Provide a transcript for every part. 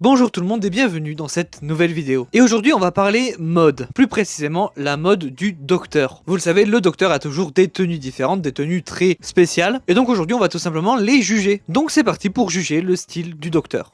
Bonjour tout le monde et bienvenue dans cette nouvelle vidéo. Et aujourd'hui on va parler mode, plus précisément la mode du docteur. Vous le savez, le docteur a toujours des tenues différentes, des tenues très spéciales, et donc aujourd'hui on va tout simplement les juger. Donc c'est parti pour juger le style du docteur.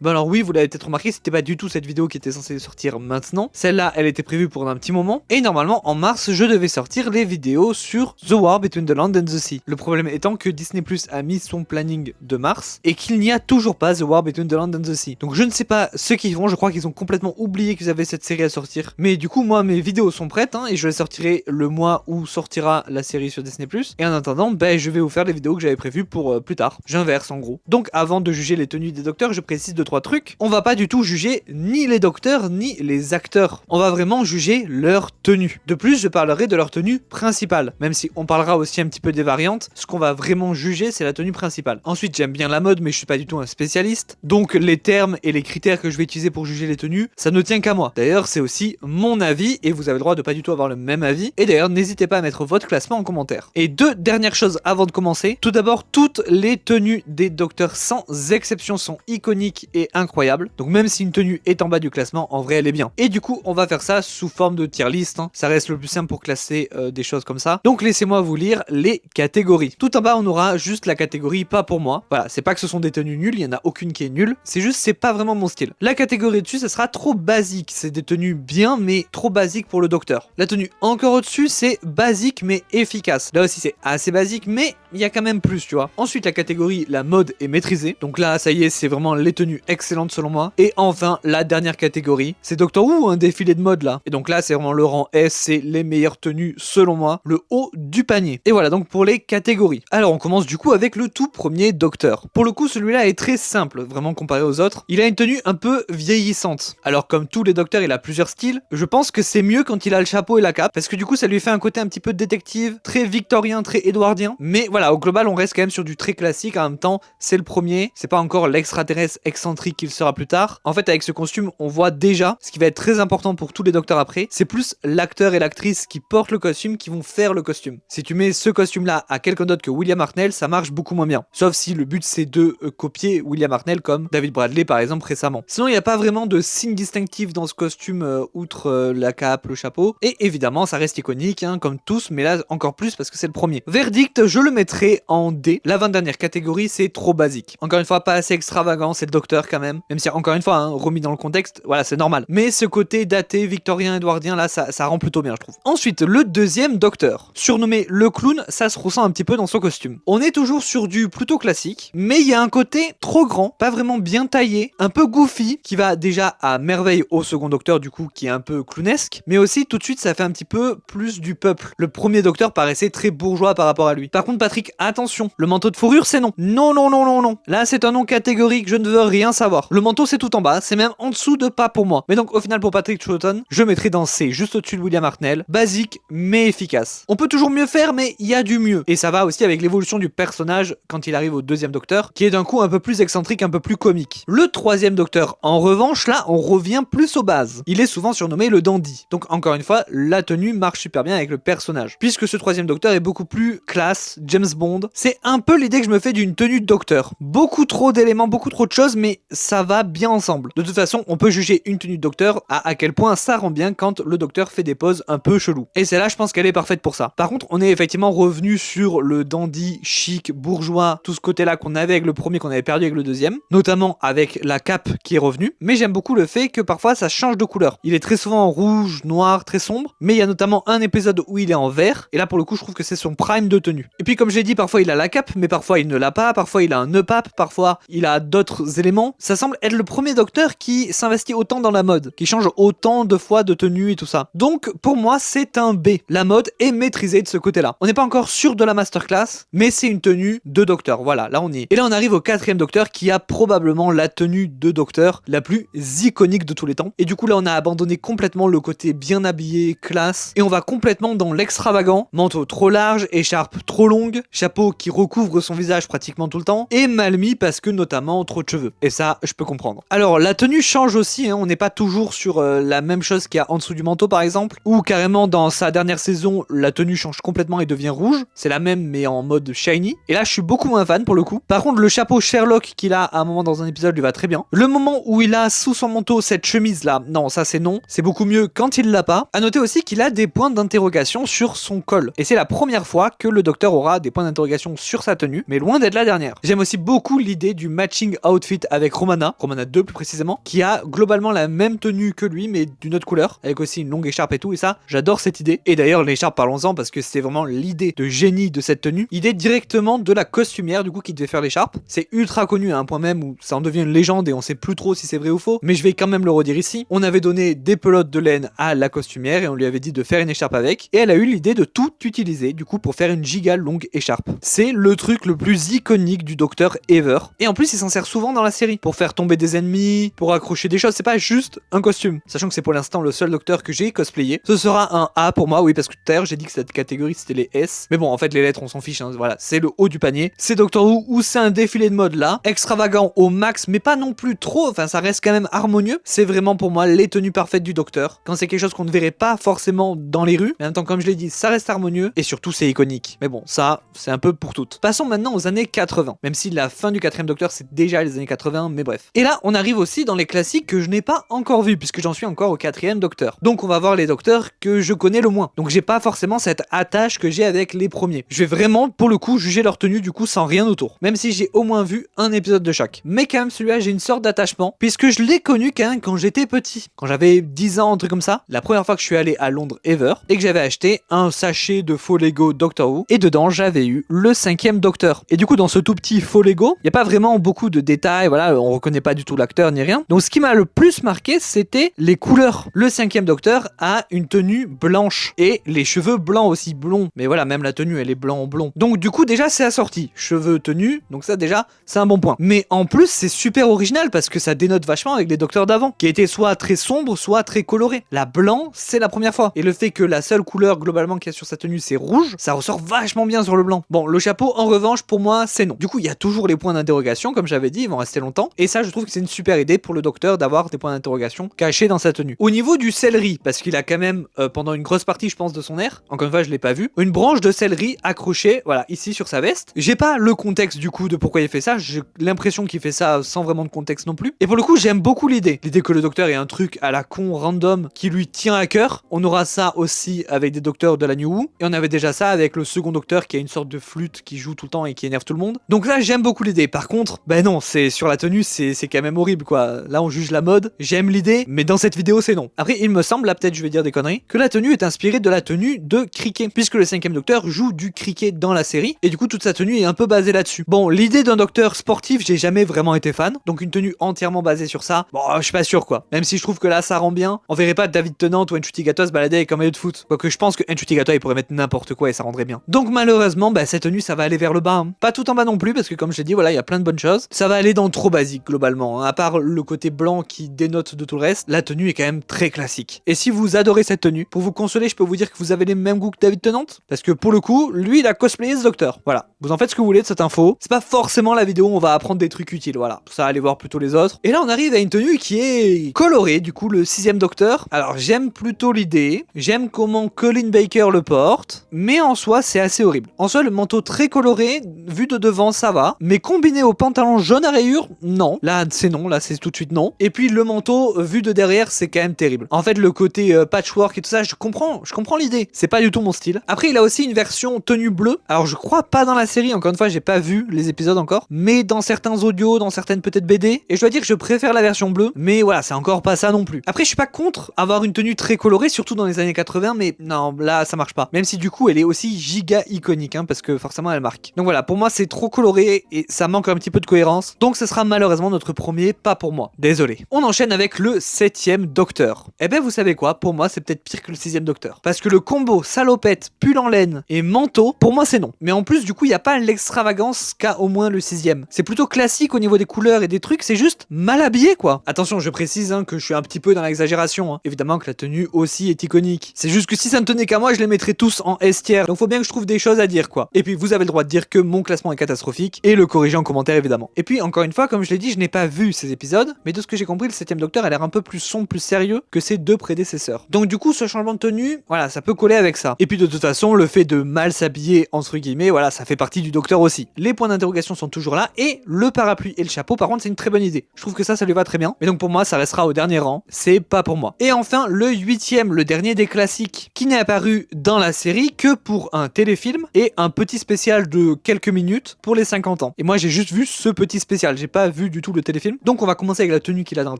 Bon alors oui, vous l'avez peut-être remarqué, c'était pas du tout cette vidéo qui était censée sortir maintenant. Celle-là, elle était prévue pour un petit moment. Et normalement, en mars, je devais sortir les vidéos sur The War Between the Land and the Sea. Le problème étant que Disney Plus a mis son planning de mars et qu'il n'y a toujours pas The War Between the Land and the Sea. Donc je ne sais pas ce qu'ils font, je crois qu'ils ont complètement oublié qu'ils avaient cette série à sortir. Mais du coup, moi, mes vidéos sont prêtes et je les sortirai le mois où sortira la série sur Disney Plus. Et en attendant, je vais vous faire les vidéos que j'avais prévues pour plus tard. J'inverse en gros. Donc avant de juger les tenues des docteurs, je précise deux trois trucs. On va pas du tout juger ni les docteurs ni les acteurs. On va vraiment juger leur tenue. De plus, je parlerai de leur tenue principale. Même si on parlera aussi un petit peu des variantes, ce qu'on va vraiment juger, c'est la tenue principale. Ensuite, j'aime bien la mode, mais je suis pas du tout un spécialiste. Donc les termes et les critères que je vais utiliser pour juger les tenues, ça ne tient qu'à moi. D'ailleurs, c'est aussi mon avis et vous avez le droit de pas du tout avoir le même avis. Et d'ailleurs, n'hésitez pas à mettre votre classement en commentaire. Et deux dernières choses avant de commencer. Tout d'abord, toutes les tenues des docteurs sans exception sont iconiques et incroyables. Donc même si une tenue est en bas du classement, en vrai elle est bien. Et du coup on va faire ça sous forme de tier list, ça reste le plus simple pour classer des choses comme ça. Donc laissez-moi vous lire les catégories. Tout en bas on aura juste la catégorie pas pour moi. Voilà, c'est pas que ce sont des tenues nulles, il y en a aucune qui est nulle, c'est juste c'est pas vraiment mon style. La catégorie dessus ça sera trop basique, c'est des tenues bien mais trop basiques pour le docteur. La tenue encore au-dessus c'est basique mais efficace. Là aussi c'est assez basique mais il y a quand même plus, tu vois. Ensuite la catégorie la mode est maîtrisée. Donc là ça y est, c'est vraiment les tenues excellentes selon moi. Et enfin, la dernière catégorie, c'est Doctor Who, un défilé de mode là. Et donc là, c'est vraiment le rang S, c'est les meilleures tenues selon moi, le haut du panier. Et voilà donc pour les catégories. Alors on commence du coup avec le tout premier Docteur. Pour le coup, celui-là est très simple, vraiment comparé aux autres. Il a une tenue un peu vieillissante. Alors comme tous les docteurs, il a plusieurs styles. Je pense que c'est mieux quand il a le chapeau et la cape, parce que du coup, ça lui fait un côté un petit peu détective, très victorien, très édouardien. Mais voilà, au global, on reste quand même sur du très classique. En même temps, c'est le premier. C'est pas encore l'extraterrestre excentrique qu'il sera plus tard. En fait, avec ce costume, on voit déjà ce qui va être très important pour tous les docteurs après. C'est plus l'acteur et l'actrice qui portent le costume qui vont faire le costume. Si tu mets ce costume-là à quelqu'un d'autre que William Hartnell, ça marche beaucoup moins bien. Sauf si le but c'est de copier William Hartnell comme David Bradley par exemple récemment. Sinon, il n'y a pas vraiment de signe distinctif dans ce costume outre la cape, le chapeau. Et évidemment, ça reste iconique, comme tous, mais là encore plus parce que c'est le premier. Verdict, je le mettrai en D. L'avant-dernière catégorie, c'est trop basique. Encore une fois, pas assez extravagant, c'est le docteur quand même. Même si encore une fois, remis dans le contexte, voilà, c'est normal. Mais ce côté daté, victorien, édouardien, là, ça rend plutôt bien, je trouve. Ensuite, le deuxième docteur, surnommé le clown, ça se ressent un petit peu dans son costume. On est toujours sur du plutôt classique, mais il y a un côté trop grand, pas vraiment bien taillé, un peu goofy, qui va déjà à merveille au second docteur, du coup, qui est un peu clownesque, mais aussi, tout de suite, ça fait un petit peu plus du peuple. Le premier docteur paraissait très bourgeois par rapport à lui. Par contre, Patrick, attention, le manteau de fourrure, c'est non. Non, non, non, non, non. Là, c'est un nom catégorique, je ne veux rien savoir. Le manteau, c'est tout en bas, c'est même en dessous de pas pour moi. Mais donc au final pour Patrick Troughton, je mettrai dans C, juste au-dessus de William Hartnell. Basique mais efficace. On peut toujours mieux faire mais il y a du mieux. Et ça va aussi avec l'évolution du personnage quand il arrive au deuxième docteur, qui est d'un coup un peu plus excentrique, un peu plus comique. Le troisième docteur, en revanche, là on revient plus aux bases. Il est souvent surnommé le dandy. Donc encore une fois, la tenue marche super bien avec le personnage. Puisque ce troisième docteur est beaucoup plus classe, James Bond. C'est un peu l'idée que je me fais d'une tenue de docteur. Beaucoup trop d'éléments, beaucoup trop de choses, mais ça va bien ensemble. De toute façon, on peut juger une tenue de docteur à quel point ça rend bien quand le docteur fait des poses un peu chelou. Et celle-là, je pense qu'elle est parfaite pour ça. Par contre, on est effectivement revenu sur le dandy chic, bourgeois, tout ce côté-là qu'on avait avec le premier, qu'on avait perdu avec le deuxième, notamment avec la cape qui est revenue. Mais j'aime beaucoup le fait que parfois ça change de couleur. Il est très souvent en rouge, noir, très sombre, mais il y a notamment un épisode où il est en vert, et là pour le coup, je trouve que c'est son prime de tenue. Et puis comme j'ai dit, parfois il a la cape, mais parfois il ne l'a pas, parfois il a un nœud pape, parfois il a d'autres éléments. ça semble être le premier docteur qui s'investit autant dans la mode, qui change autant de fois de tenue et tout ça. Donc pour moi c'est un B, la mode est maîtrisée de ce côté-là. On n'est pas encore sûr de la masterclass, mais c'est une tenue de docteur, voilà, là on y est. Et là on arrive au 4e docteur qui a probablement la tenue de docteur la plus iconique de tous les temps. Et du coup là on a abandonné complètement le côté bien habillé, classe, et on va complètement dans l'extravagant, manteau trop large, écharpe trop longue, chapeau qui recouvre son visage pratiquement tout le temps, et mal mis parce que notamment trop de cheveux. Et ça, je peux comprendre. Alors la tenue change aussi, hein, on n'est pas toujours sur la même chose qu'il y a en dessous du manteau par exemple, ou carrément dans sa dernière saison, la tenue change complètement et devient rouge. C'est la même mais en mode shiny. Et là je suis beaucoup moins fan pour le coup. Par contre le chapeau Sherlock qu'il a à un moment dans un épisode lui va très bien. Le moment où il a sous son manteau cette chemise là, non ça c'est non. C'est beaucoup mieux quand il l'a pas. À noter aussi qu'il a des points d'interrogation sur son col. Et c'est la première fois que le docteur aura des points d'interrogation sur sa tenue, mais loin d'être la dernière. J'aime aussi beaucoup l'idée du matching outfit avec Romana 2 plus précisément, qui a globalement la même tenue que lui mais d'une autre couleur, avec aussi une longue écharpe et tout, et ça j'adore cette idée. Et d'ailleurs l'écharpe, parlons-en parce que c'était vraiment l'idée de génie de cette tenue, idée directement de la costumière du coup qui devait faire l'écharpe. C'est ultra connu à un point même où ça en devient une légende et on sait plus trop si c'est vrai ou faux, mais je vais quand même le redire ici. On avait donné des pelotes de laine à la costumière et on lui avait dit de faire une écharpe avec, et elle a eu l'idée de tout utiliser du coup pour faire une giga longue écharpe. C'est le truc le plus iconique du docteur ever, et en plus il s'en sert souvent dans la série pour faire tomber des ennemis, pour accrocher des choses, c'est pas juste un costume. Sachant que c'est pour l'instant le seul docteur que j'ai cosplayé. Ce sera un A pour moi, oui, parce que tout à l'heure j'ai dit que cette catégorie c'était les S, mais bon en fait les lettres on s'en fiche, hein, voilà, c'est le haut du panier. C'est Doctor Who où c'est un défilé de mode là, extravagant au max mais pas non plus trop, enfin ça reste quand même harmonieux. C'est vraiment pour moi les tenues parfaites du docteur, quand c'est quelque chose qu'on ne verrait pas forcément dans les rues, mais en même temps comme je l'ai dit ça reste harmonieux et surtout c'est iconique. Mais bon ça c'est un peu pour toutes. Passons maintenant aux années 80, même si la fin du 4e docteur c'est déjà les années 80, mais bref. Et là on arrive aussi dans les classiques que je n'ai pas encore vus puisque j'en suis encore au 4e docteur. Donc on va voir les docteurs que je connais le moins. Donc j'ai pas forcément cette attache que j'ai avec les premiers. Je vais vraiment pour le coup juger leur tenue du coup sans rien autour, même si j'ai au moins vu un épisode de chaque. Mais quand même celui-là j'ai une sorte d'attachement puisque je l'ai connu quand même quand j'étais petit, quand j'avais 10 ans, un truc comme ça, la première fois que je suis allé à Londres ever, et que j'avais acheté un sachet de faux Lego Doctor Who, et dedans j'avais eu le 5e docteur. Et du coup dans ce tout petit faux Lego, il y a pas vraiment beaucoup de détails, voilà, on reconnaît pas du tout l'acteur ni rien. Donc ce qui m'a le plus marqué c'était les couleurs. Le 5e docteur a une tenue blanche et les cheveux blancs aussi, blonds. Mais voilà, même la tenue elle est blanc. Donc du coup déjà c'est assorti, cheveux, tenue, donc ça déjà c'est un bon point. Mais en plus c'est super original parce que ça dénote vachement avec les docteurs d'avant, qui étaient soit très sombres, soit très colorés. La blanc c'est la première fois. Et le fait que la seule couleur globalement qu'il y a sur sa tenue c'est rouge, ça ressort vachement bien sur le blanc. Bon, le chapeau en revanche pour moi c'est non. Du coup il y a toujours les points d'interrogation comme j'avais dit, ils vont rester longtemps. Et ça je trouve que c'est une super idée pour le docteur d'avoir des points d'interrogation cachés dans sa tenue. Au niveau du céleri, parce qu'il a quand même pendant une grosse partie je pense de son air, encore une fois je l'ai pas vu, une branche de céleri accrochée, voilà, ici sur sa veste. J'ai pas le contexte du coup de pourquoi il fait ça, j'ai l'impression qu'il fait ça sans vraiment de contexte non plus. Et pour le coup j'aime beaucoup l'idée que le docteur ait un truc à la con random qui lui tient à cœur. On aura ça aussi avec des docteurs de la New Who, et on avait déjà ça avec le second docteur qui a une sorte de flûte qui joue tout le temps et qui énerve tout le monde. Donc là j'aime beaucoup l'idée. Par contre, ben non, c'est sur la tenue, c'est quand même horrible quoi. Là on juge la mode, j'aime l'idée, mais dans cette vidéo c'est non. Après il me semble, là peut-être je vais dire des conneries, que la tenue est inspirée de la tenue de cricket, puisque le 5e docteur joue du cricket dans la série, et du coup toute sa tenue est un peu basée là-dessus. Bon, l'idée d'un docteur sportif, j'ai jamais vraiment été fan, donc une tenue entièrement basée sur ça, bon je suis pas sûr quoi. Même si je trouve que là ça rend bien, on verrait pas David Tennant ou Ncuti Gatwa se balader avec un maillot de foot. Quoique je pense que Ncuti Gatwa il pourrait mettre n'importe quoi et ça rendrait bien. Donc malheureusement, bah cette tenue ça va aller vers le bas, hein. Pas tout en bas non plus, parce que comme je l'ai dit, voilà, il y a plein de bonnes choses. Ça va aller dans le trop basique globalement, hein. À part le côté blanc qui dénote de tout le reste, la tenue est quand même très classique. Et si vous adorez cette tenue, pour vous consoler, je peux vous dire que vous avez les mêmes goûts que David Tennant, parce que pour le coup, lui il a cosplayé ce docteur. Voilà, vous en faites ce que vous voulez de cette info. C'est pas forcément la vidéo où on va apprendre des trucs utiles, voilà. Pour ça, allez voir plutôt les autres. Et là on arrive à une tenue qui est colorée, du coup le 6e docteur. Alors j'aime plutôt l'idée, j'aime comment Colin Baker le porte, mais en soi c'est assez horrible. En soi le manteau très coloré, vu de devant ça va, mais combiné au pantalon jaune à rayures, non. Là c'est non, là c'est tout de suite non. Et puis le manteau vu de derrière c'est quand même terrible. En fait le côté patchwork et tout ça, je comprends l'idée, c'est pas du tout mon style. Après il a aussi une version tenue bleue, alors je crois pas dans la série, encore une fois j'ai pas vu les épisodes encore, mais dans certains audios, dans certaines peut-être BD, et je dois dire que je préfère la version bleue, mais voilà c'est encore pas ça non plus. Après je suis pas contre avoir une tenue très colorée, surtout dans les années 80, mais non là ça marche pas. Même si du coup elle est aussi giga iconique, hein, parce que forcément elle marque. Donc voilà, pour moi c'est trop coloré et ça manque un petit peu de cohérence, donc ce sera malheureusement malheureusement notre premier pas pour moi. Désolé. On enchaîne avec le 7ème Docteur. Eh ben vous savez quoi, pour moi c'est peut-être pire que le 6ème Docteur. Parce que le combo salopette, pull en laine et manteau, pour moi c'est non. Mais en plus du coup il n'y a pas l'extravagance qu'a au moins le 6ème. C'est plutôt classique au niveau des couleurs et des trucs, c'est juste mal habillé quoi. Attention, je précise que je suis un petit peu dans l'exagération. Évidemment que la tenue aussi est iconique. C'est juste que si ça ne tenait qu'à moi, je les mettrais tous en S tier. Donc faut bien que je trouve des choses à dire quoi. Et puis vous avez le droit de dire que mon classement est catastrophique et le corriger en commentaire évidemment. Et puis encore une fois, comme je l'ai dit, je n'ai pas vu ces épisodes, mais de ce que j'ai compris, le 7ème Docteur a l'air un peu plus sombre, plus sérieux que ses deux prédécesseurs. Donc du coup, ce changement de tenue, voilà, ça peut coller avec ça. Et puis de toute façon, le fait de mal s'habiller entre guillemets, voilà, ça fait partie du Docteur aussi. Les points d'interrogation sont toujours là et le parapluie et le chapeau, par contre, c'est une très bonne idée. Je trouve que ça lui va très bien. Mais donc pour moi, ça restera au dernier rang. C'est pas pour moi. Et enfin, le 8ème, le dernier des classiques, qui n'est apparu dans la série que pour un téléfilm et un petit spécial de quelques minutes pour les 50 ans. Et moi, j'ai juste vu ce petit spécial. J'ai pas vu du tout le téléfilm. Donc on va commencer avec la tenue qu'il a dans le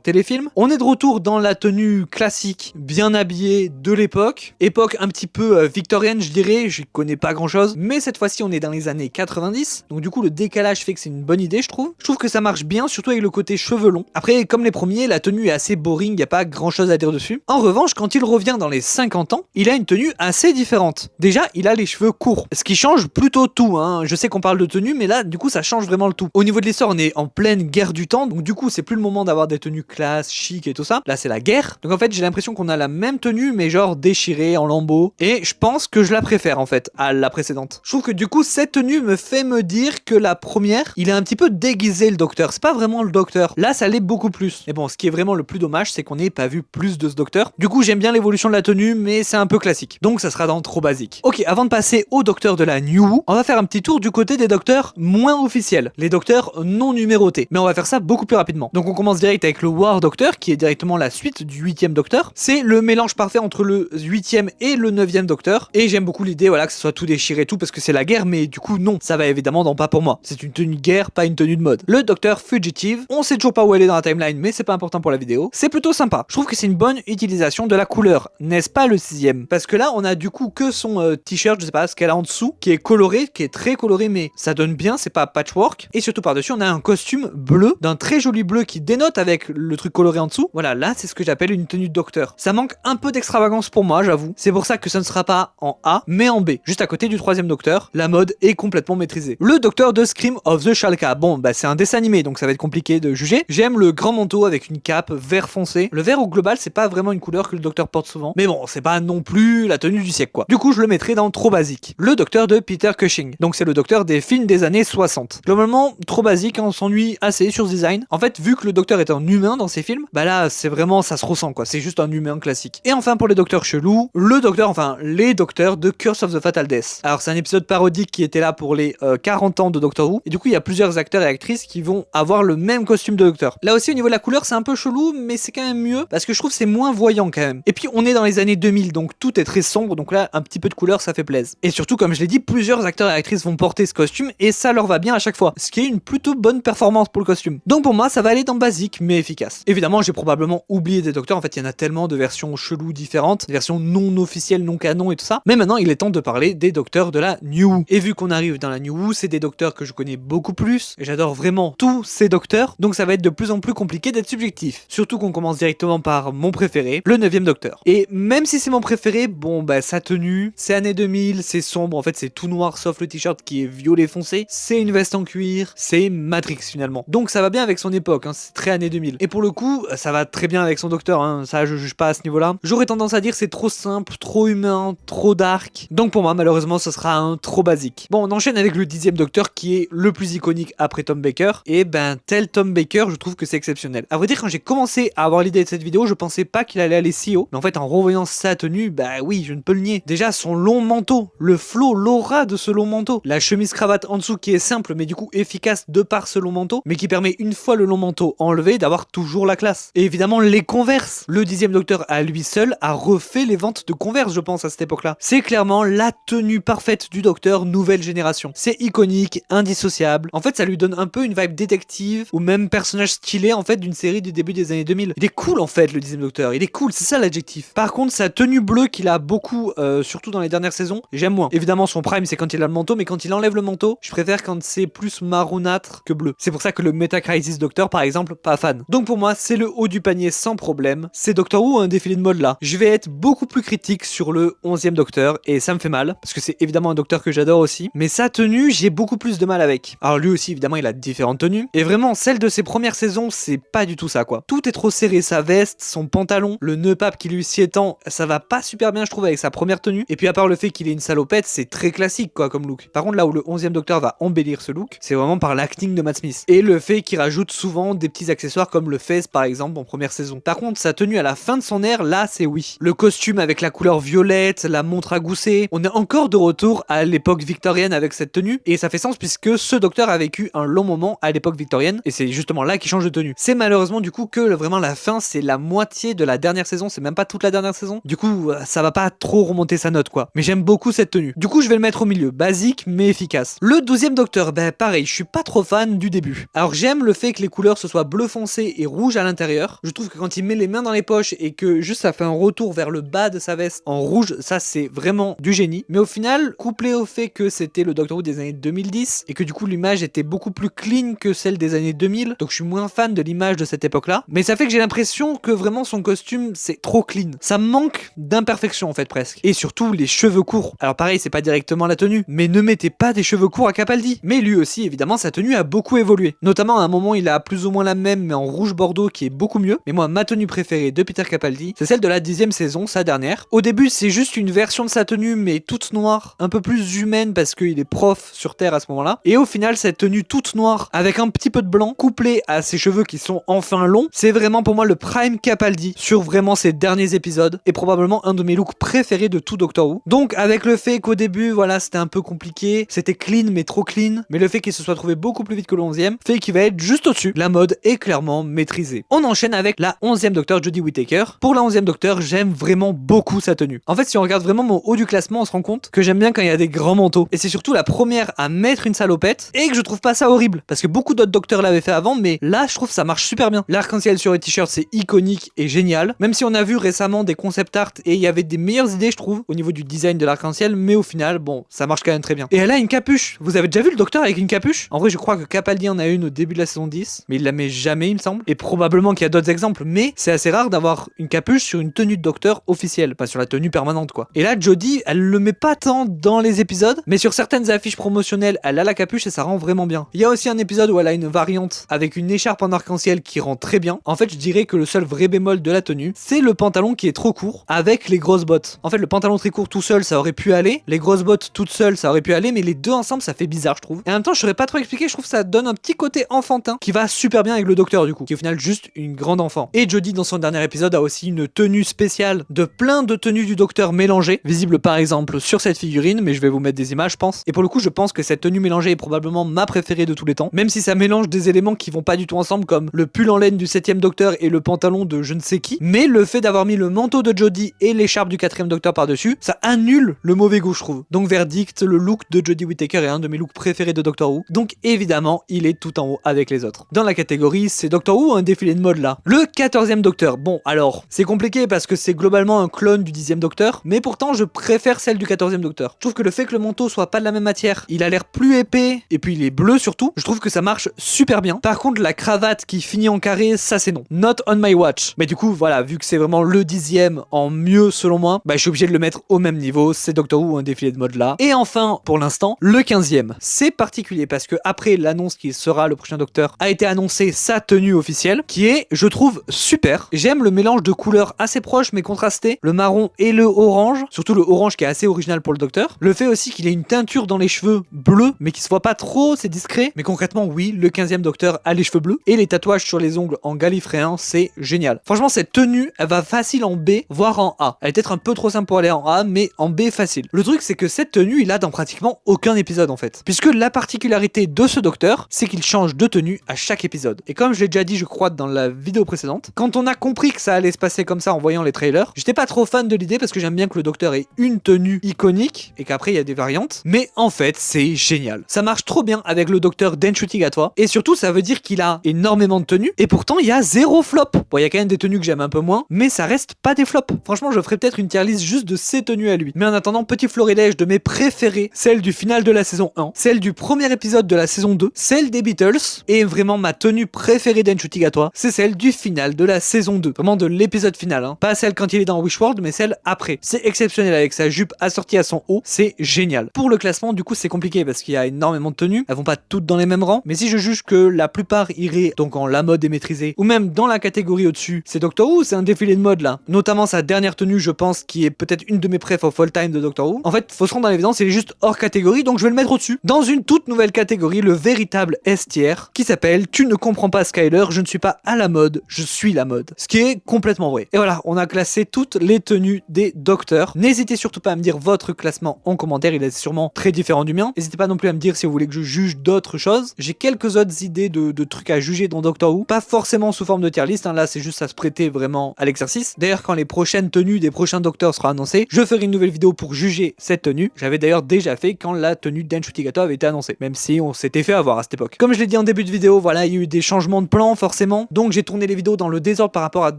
téléfilm. On est de retour dans la tenue classique, bien habillée de l'époque. Époque un petit peu victorienne, je dirais. Je connais pas grand chose. Mais cette fois-ci, on est dans les années 90. Donc du coup, le décalage fait que c'est une bonne idée, je trouve. Je trouve que ça marche bien, surtout avec le côté cheveux longs. Après, comme les premiers, la tenue est assez boring, y a pas grand chose à dire dessus. En revanche, quand il revient dans les 50 ans, il a une tenue assez différente. Déjà, il a les cheveux courts, ce qui change plutôt tout, Je sais qu'on parle de tenue, mais là, du coup, ça change vraiment le tout. Au niveau de l'histoire, on est en pleine guerre du temps, donc du coup, c'est plus le moment d'avoir des tenues classe, chic et tout ça. Là, c'est la guerre. Donc en fait, j'ai l'impression qu'on a la même tenue, mais genre déchirée en lambeaux. Et je pense que je la préfère, en fait, à la précédente. Je trouve que du coup, cette tenue me fait me dire que la première, il a un petit peu déguisé le Docteur. C'est pas vraiment le Docteur. Là, ça l'est beaucoup plus. Mais bon, ce qui est vraiment le plus dommage, c'est qu'on n'ait pas vu plus de ce Docteur. Du coup, j'aime bien l'évolution de la tenue, mais c'est un peu classique. Donc, ça sera dans trop basique. Ok, avant de passer au Docteur de la New Who, on va faire un petit tour du côté des Docteurs moins officiels. Les Docteurs non numérotés. Mais on va faire ça beaucoup plus rapidement. Donc, on commence direct avec le War Doctor, qui est directement la suite du 8ème Docteur. C'est le mélange parfait entre le 8ème et le 9ème Docteur. Et j'aime beaucoup l'idée, voilà, que ce soit tout déchiré et tout, parce que c'est la guerre, mais du coup, non. Ça va évidemment dans pas pour moi. C'est une tenue de guerre, pas une tenue de mode. Le Docteur Fugitive, on sait toujours pas où elle est dans la timeline, mais c'est pas important pour la vidéo. C'est plutôt sympa. Je trouve que c'est une bonne utilisation de la couleur, n'est-ce pas le 6ème? Parce que là, on a du coup que son t-shirt, je sais pas ce qu'elle a en dessous, qui est coloré, qui est très coloré, mais ça donne bien, c'est pas patchwork. Et surtout par-dessus, on a un costume bleu, d'un très joli bleu qui dénote avec le truc coloré en dessous. Voilà, là, c'est ce que j'appelle une tenue de Docteur. Ça manque un peu d'extravagance pour moi, j'avoue. C'est pour ça que ça ne sera pas en A, mais en B. Juste à côté du 3ème Docteur, la mode est complètement maîtrisée. Le Docteur de Scream of the Shalka. Bon, bah c'est un dessin animé, donc ça va être compliqué de juger. J'aime le grand manteau avec une cape vert foncé. Le vert au global, c'est pas vraiment une couleur que le Docteur porte souvent. Mais bon, c'est pas non plus la tenue du siècle quoi. Du coup, je le mettrai dans trop basique. Le Docteur de Peter Cushing. Donc c'est le Docteur des films des années 60. Globalement, trop basique, on s'ennuie assez sur ce design. En fait, vu que le Docteur est un humain dans ces films, bah là, c'est vraiment, ça se ressent quoi. C'est juste un humain classique. Et enfin, pour les Docteurs chelous, le Docteur, enfin, les Docteurs de Curse of the Fatal Death. Alors, c'est un épisode parodique qui était là pour les 40 ans de Doctor Who. Et du coup, il y a plusieurs acteurs et actrices qui vont avoir le même costume de Docteur. Là aussi, au niveau de la couleur, c'est un peu chelou, mais c'est quand même mieux parce que je trouve que c'est moins voyant quand même. Et puis, on est dans les années 2000, donc tout est très sombre. Donc là, un petit peu de couleur, ça fait plaisir. Et surtout, comme je l'ai dit, plusieurs acteurs et actrices vont porter ce costume et ça leur va bien à chaque fois. Ce qui est une plutôt bonne performance pour le costume. Donc pour moi, ça va aller dans basique, mais efficace. Évidemment, j'ai probablement oublié des Docteurs. En fait, il y en a tellement de versions cheloues différentes, des versions non officielles, non canon et tout ça. Mais maintenant, il est temps de parler des Docteurs de la New Who. Et vu qu'on arrive dans la New Who, c'est des Docteurs que je connais beaucoup plus. Et j'adore vraiment tous ces Docteurs. Donc ça va être de plus en plus compliqué d'être subjectif. Surtout qu'on commence directement par mon préféré, le 9ème Docteur. Et même si c'est mon préféré, bon bah sa tenue, c'est années 2000, c'est sombre, en fait c'est tout noir sauf le t-shirt qui est violet foncé, c'est une veste en cuir, c'est Matrix finalement. Donc ça va bien avec son époque, c'est très années 2000. Et pour le coup, ça va très bien avec son Docteur, ça je juge pas à ce niveau-là. J'aurais tendance à dire c'est trop simple, trop humain, trop dark. Donc pour moi malheureusement ce sera un trop basique. Bon, on enchaîne avec le 10ème Docteur qui est le plus iconique après Tom Baker. Et ben tel Tom Baker, je trouve que c'est exceptionnel. À vrai dire, quand j'ai commencé à avoir l'idée de cette vidéo, je pensais pas qu'il allait aller si haut. Mais en fait en revoyant sa tenue, bah oui, je ne peux le nier. Déjà son long manteau, le flow, l'aura de ce long manteau. La chemise cravate en dessous qui est simple mais du coup efficace de par ce long manteau, mais qui permet une fois le long manteau enlevé d'avoir toujours la classe. Et évidemment les Converse. Le 10ème Docteur à lui seul a refait les ventes de Converse, je pense, à cette époque-là. C'est clairement la tenue parfaite du Docteur nouvelle génération. C'est iconique, indissociable. En fait, ça lui donne un peu une vibe détective ou même personnage stylé en fait d'une série du début des années 2000. Il est cool en fait le 10ème Docteur, il est cool, c'est ça l'adjectif. Par contre, sa tenue bleue qu'il a beaucoup, surtout dans les dernières saisons, j'aime moins. Évidemment, son prime c'est quand il a le manteau, mais quand il enlève le manteau, je préfère quand c'est plus marronâtre que bleu. C'est pour ça que le Metacrisis Doctor par exemple, pas fan. Donc pour moi, c'est le haut du panier sans problème. C'est Doctor Who un défilé de mode là. Je vais être beaucoup plus critique sur le 11e Docteur et ça me fait mal parce que c'est évidemment un Docteur que j'adore aussi, mais sa tenue, j'ai beaucoup plus de mal avec. Alors lui aussi évidemment, il a différentes tenues et vraiment celle de ses premières saisons, c'est pas du tout ça quoi. Tout est trop serré, sa veste, son pantalon, le nœud pape qui lui s'y étend, ça va pas super bien je trouve avec sa première tenue. Et puis à part le fait qu'il ait une salopette, c'est très classique quoi comme look. Par contre là où le 11e Docteur va embellir ce look, c'est vraiment par l'acting de Matt Smith et le fait qu'il rajoute souvent des petits accessoires comme le fez par exemple en première saison. Par contre sa tenue à la fin de son ère, là c'est oui. Le costume avec la couleur violette, la montre à gousset, on est encore de retour à l'époque victorienne avec cette tenue et ça fait sens puisque ce Docteur a vécu un long moment à l'époque victorienne et c'est justement là qu'il change de tenue. C'est malheureusement du coup que vraiment la fin, c'est la moitié de la dernière saison, c'est même pas toute la dernière saison. Du coup ça va pas trop remonter sa note quoi. Mais j'aime beaucoup cette tenue. Du coup je vais le mettre au milieu, basique mais efficace. Le 12e Docteur, ben pareil, je suis pas trop fan du début. Alors j'aime le fait que les couleurs ce soit bleu foncé et rouge à l'intérieur. Je trouve que quand il met les mains dans les poches et que juste ça fait un retour vers le bas de sa veste en rouge, ça c'est vraiment du génie. Mais au final, couplé au fait que c'était le Doctor Who des années 2010 et que du coup l'image était beaucoup plus clean que celle des années 2000, donc je suis moins fan de l'image de cette époque-là. Mais ça fait que j'ai l'impression que vraiment son costume c'est trop clean. Ça manque d'imperfection en fait presque. Et surtout les cheveux courts. Alors pareil, c'est pas directement la tenue, mais ne mettez pas des cheveux courts à Capaldi. Mais lui aussi, évidemment, sa tenue a beaucoup évolué. Notamment à un moment, il a plus ou moins la même, mais en rouge bordeaux, qui est beaucoup mieux. Mais moi, ma tenue préférée de Peter Capaldi, c'est celle de la 10e saison, sa dernière. Au début, c'est juste une version de sa tenue, mais toute noire, un peu plus humaine parce qu'il est prof sur Terre à ce moment-là. Et au final, cette tenue toute noire, avec un petit peu de blanc, couplée à ses cheveux qui sont enfin longs, c'est vraiment pour moi le prime Capaldi sur vraiment ses derniers épisodes, et probablement un de mes looks préférés de tout Doctor Who. Donc, avec le fait qu'au début, voilà, c'était un peu compliqué, c'était clean mais trop clean, mais le fait qu'il se soit trouvé beaucoup plus vite que le 11e fait qu'il va être juste au-dessus. La mode est clairement maîtrisée. On enchaîne avec la 11e Docteur Jodie Whittaker. Pour la 11e Docteur, j'aime vraiment beaucoup sa tenue. En fait, si on regarde vraiment mon haut du classement, on se rend compte que j'aime bien quand il y a des grands manteaux. Et c'est surtout la première à mettre une salopette et que je trouve pas ça horrible. Parce que beaucoup d'autres docteurs l'avaient fait avant, mais là, je trouve ça marche super bien. L'arc-en-ciel sur les t-shirts, c'est iconique et génial. Même si on a vu récemment des concept art et il y avait des meilleures idées, je trouve, au niveau du design de l'arc-en-ciel, mais au final, bon, ça marche quand même très bien. Et elle a une capuche. Vous avez déjà vu le docteur avec une capuche? En vrai, je crois que Capaldi en a une au début de la saison 10, mais il la met jamais, il me semble. Et probablement qu'il y a d'autres exemples, mais c'est assez rare d'avoir une capuche sur une tenue de docteur officielle, pas sur la tenue permanente, quoi. Et là, Jodie, elle le met pas tant dans les épisodes, mais sur certaines affiches promotionnelles, elle a la capuche et ça rend vraiment bien. Il y a aussi un épisode où elle a une variante avec une écharpe en arc-en-ciel qui rend très bien. En fait, je dirais que le seul vrai bémol de la tenue, c'est le pantalon qui est trop court avec les grosses bottes. En fait, le pantalon très court tout seul, ça aurait pu aller. Les grosses bottes toutes seules, ça aurait pu aller, mais les deux ensemble, ça fait bizarre, je trouve. Et en même temps, je saurais pas trop expliquer, je trouve que ça donne un petit côté enfantin qui va super bien avec le docteur, du coup, qui est au final juste une grande enfant. Et Jodie, dans son dernier épisode, a aussi une tenue spéciale de plein de tenues du docteur mélangées, visible par exemple sur cette figurine, mais je vais vous mettre des images, je pense. Et pour le coup, je pense que cette tenue mélangée est probablement ma préférée de tous les temps, même si ça mélange des éléments qui vont pas du tout ensemble, comme le pull en laine du 7e docteur et le pantalon de je ne sais qui. Mais le fait d'avoir mis le manteau de Jodie et l'écharpe du 4e docteur par-dessus, ça annule le mauvais goût, je trouve. Donc verdict, le look de Jodie Whittaker est un de mes looks préférés de Doctor Who. Donc évidemment, il est tout en haut avec les autres. Dans la catégorie, c'est Doctor Who un défilé de mode là. Le 14e docteur. Bon, alors, c'est compliqué parce que c'est globalement un clone du 10e docteur, mais pourtant je préfère celle du 14e docteur. Je trouve que le fait que le manteau soit pas de la même matière, il a l'air plus épais, et puis il est bleu surtout, je trouve que ça marche super bien. Par contre, la cravate qui finit en carré, ça c'est non. Not on my watch. Mais du coup, voilà, vu que c'est vraiment le 10e en mieux selon moi, bah je suis obligé de le mettre au même niveau, c'est Doctor Who un défilé de mode là. Et enfin, pour l'instant, le 15e. C'est particulier parce que après l'annonce qu'il sera le prochain docteur, a été annoncé sa tenue officielle, qui est, je trouve, super. J'aime le mélange de couleurs assez proches mais contrastées, le marron et le orange, surtout le orange qui est assez original pour le docteur. Le fait aussi qu'il ait une teinture dans les cheveux bleus, mais qui se voit pas trop, c'est discret. Mais concrètement, oui, le 15e docteur a les cheveux bleus. Et les tatouages sur les ongles en gallifréen, c'est génial. Franchement, cette tenue, elle va facile en B, voire en A. Elle est peut-être un peu trop simple pour aller en A, mais en B facile. Le truc, c'est que cette tenue, il a dans pratiquement aucun épisode en fait. Puisque la particularité de ce docteur, c'est qu'il change de tenue à chaque épisode. Et comme je l'ai déjà dit, je crois, dans la vidéo précédente, quand on a compris que ça allait se passer comme ça en voyant les trailers, j'étais pas trop fan de l'idée parce que j'aime bien que le docteur ait une tenue iconique et qu'après il y a des variantes. Mais en fait, c'est génial. Ça marche trop bien avec le docteur Denchuti-Gatwa. Et surtout, ça veut dire qu'il a énormément de tenues. Et pourtant, il y a zéro flop. Bon, il y a quand même des tenues que j'aime un peu moins, mais ça reste pas des flops. Franchement, je ferais peut-être une tier list juste de ses tenues à lui. Mais en attendant, petit florilège de mes préférées, celle du final de la saison 1, celle du premier épisode de la saison 2, celle des Beatles, boss et vraiment ma tenue préférée d'Enchuti Gatwa, c'est celle du final de la saison 2. Vraiment de l'épisode final, hein. Pas celle quand il est dans Wishworld, mais celle après. C'est exceptionnel avec sa jupe assortie à son haut, c'est génial. Pour le classement, du coup, c'est compliqué parce qu'il y a énormément de tenues. Elles vont pas toutes dans les mêmes rangs, mais si je juge que la plupart iraient donc en la mode est maîtrisée, ou même dans la catégorie au-dessus, c'est Doctor Who, c'est un défilé de mode là. Notamment sa dernière tenue, je pense, qui est peut-être une de mes préf of all time de Doctor Who. En fait, faut se rendre dans l'évidence, il est juste hors catégorie, donc je vais le mettre au-dessus. Dans une toute nouvelle catégorie, le véritable S-tier, qui s'appelle Tu ne comprends pas Skyler, je ne suis pas à la mode, je suis la mode. Ce qui est complètement vrai. Et voilà, on a classé toutes les tenues des docteurs. N'hésitez surtout pas à me dire votre classement en commentaire, il est sûrement très différent du mien. N'hésitez pas non plus à me dire si vous voulez que je juge d'autres choses. J'ai quelques autres idées de trucs à juger dans Doctor Who, pas forcément sous forme de tier list, hein. Là c'est juste à se prêter vraiment à l'exercice. D'ailleurs, quand les prochaines tenues des prochains docteurs seront annoncées, je ferai une nouvelle vidéo pour juger cette tenue. J'avais d'ailleurs déjà fait quand la tenue d'Enchuti Gatwa avait été annoncée, même si on s'était fait avoir à cette époque. Comme je l'ai dit en début de vidéo, voilà, il y a eu des changements de plan forcément, donc j'ai tourné les vidéos dans le désordre par rapport à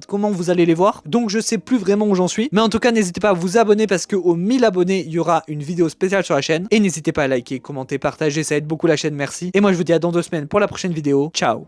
comment vous allez les voir, donc je sais plus vraiment où j'en suis, mais en tout cas n'hésitez pas à vous abonner parce que aux 1000 abonnés il y aura une vidéo spéciale sur la chaîne, et n'hésitez pas à liker, commenter, partager, ça aide beaucoup la chaîne, merci, et moi je vous dis à dans 2 semaines pour la prochaine vidéo, ciao.